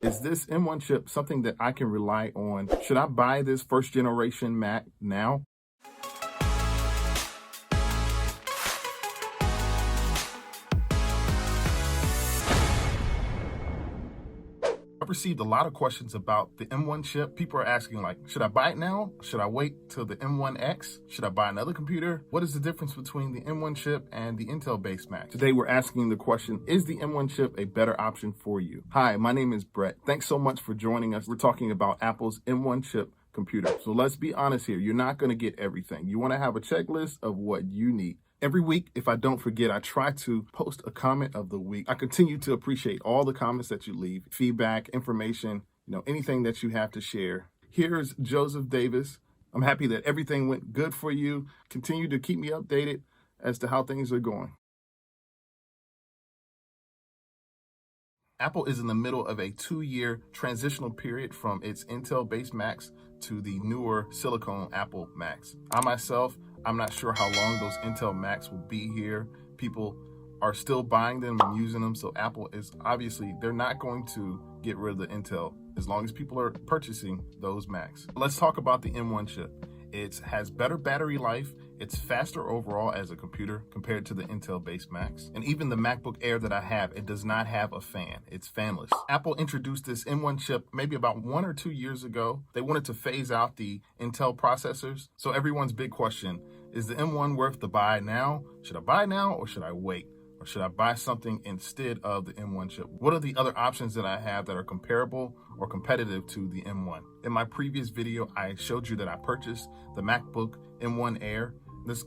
Is this M1 chip something that I can rely on? Should I buy this first generation Mac now? I've received a lot of questions about the M1 chip. People are asking like, should I buy it now? Should I wait till the M1X? Should I buy another computer? What is the difference between the M1 chip and the Intel-based Mac? Today we're asking the question, is the M1 chip a better option for you? Hi, my name is Brett. Thanks so much for joining us. We're talking about Apple's M1 chip computer. So let's be honest here. You're not going to get everything. You want to have a checklist of what you need. Every week, if I don't forget, I try to post a comment of the week. I continue to appreciate all the comments that you leave, feedback, information, anything that you have to share. Here's Joseph Davis. I'm happy that everything went good for you. Continue to keep me updated as to how things are going. Apple is in the middle of a 2-year transitional period from its Intel-based Macs to the newer silicone Apple Macs. I'm not sure how long those Intel Macs will be here. People are still buying them and using them, so Apple is obviously, they're not going to get rid of the Intel as long as people are purchasing those Macs. Let's talk about the M1 chip. It has better battery life. It's faster overall as a computer compared to the Intel-based Macs. And even the MacBook Air that I have, it does not have a fan. It's fanless. Apple introduced this M1 chip maybe about 1 or 2 years ago. They wanted to phase out the Intel processors. So everyone's big question, is the M1 worth the buy now? Should I buy now or should I wait? Or should I buy something instead of the M1 chip? What are the other options that I have that are comparable or competitive to the M1? In my previous video, I showed you that I purchased the MacBook M1 Air. This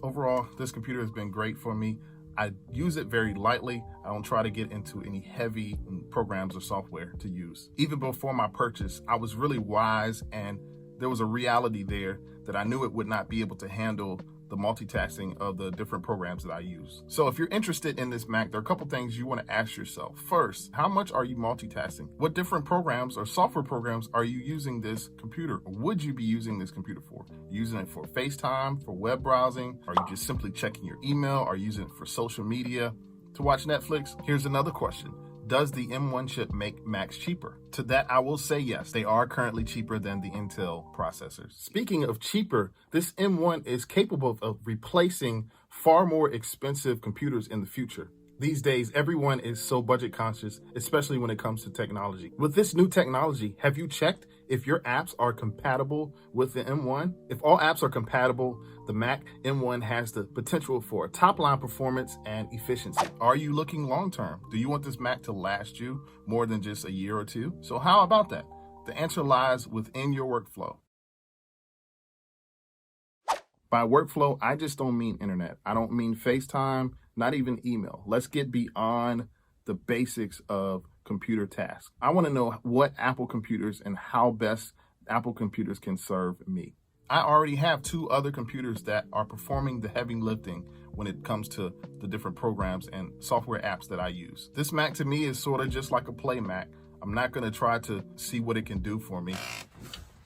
computer has been great for me. I use it very lightly. I don't try to get into any heavy programs or software to use. Even before my purchase, I was really wise, and there was a reality there that I knew it would not be able to handle the multitasking of the different programs that I use. So if you're interested in this Mac, there are a couple things you want to ask yourself. First, how much are you multitasking? What different programs or software programs are you using this computer, or would you be using this computer for? Using it for FaceTime, for web browsing? Are you just simply checking your email? Are you using it for social media, to watch Netflix? Here's another question. Does the M1 chip make Macs cheaper? To that, I will say yes, they are currently cheaper than the Intel processors. Speaking of cheaper, this M1 is capable of replacing far more expensive computers in the future. These days, everyone is so budget conscious, especially when it comes to technology. With this new technology, have you checked if your apps are compatible with the M1? If all apps are compatible, the Mac M1 has the potential for top-line performance and efficiency. Are you looking long-term? Do you want this Mac to last you more than just a year or two? So how about that? The answer lies within your workflow. By workflow, I just don't mean internet. I don't mean FaceTime, not even email. Let's get beyond the basics of computer tasks. I want to know what Apple computers and how best Apple computers can serve me. I already have 2 other computers that are performing the heavy lifting when it comes to the different programs and software apps that I use. This Mac to me is sort of just like a play Mac. I'm not going to try to see what it can do for me.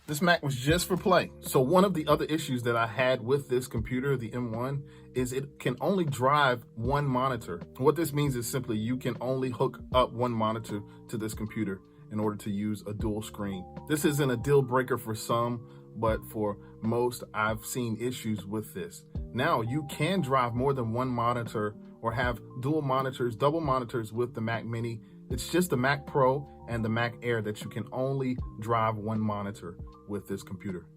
This Mac was just for play. So one of the other issues that I had with this computer, the M1, is it can only drive one monitor. What this means is simply you can only hook up one monitor to this computer in order to use a dual screen. This isn't a deal breaker for some, but for most, I've seen issues with this. Now you can drive more than one monitor or have dual monitors, double monitors with the Mac Mini. It's just the Mac Pro and the Mac Air that you can only drive one monitor with this computer.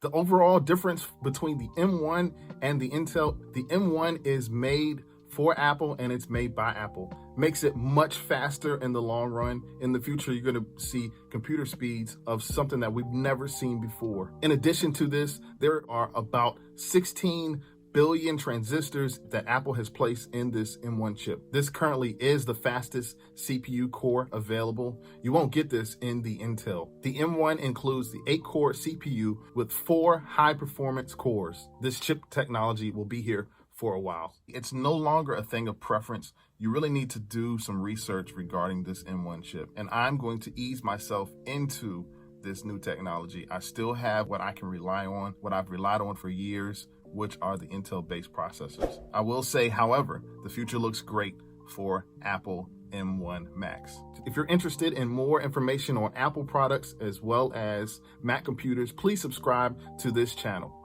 The overall difference between the M1 and the Intel, the M1 is made for Apple and it's made by Apple. Makes it much faster in the long run. In the future, you're going to see computer speeds of something that we've never seen before. In addition to this, there are about 16 billion transistors that Apple has placed in this M1 chip. This currently is the fastest CPU core available. You won't get this in the Intel. The M1 includes the 8-core CPU with 4 high-performance cores. This chip technology will be here for a while. It's no longer a thing of preference. You really need to do some research regarding this M1 chip, and I'm going to ease myself into this new technology. I still have what I can rely on, what I've relied on for years, which are the Intel-based processors. I will say, however, the future looks great for Apple M1 Macs. If you're interested in more information on Apple products as well as Mac computers, please subscribe to this channel.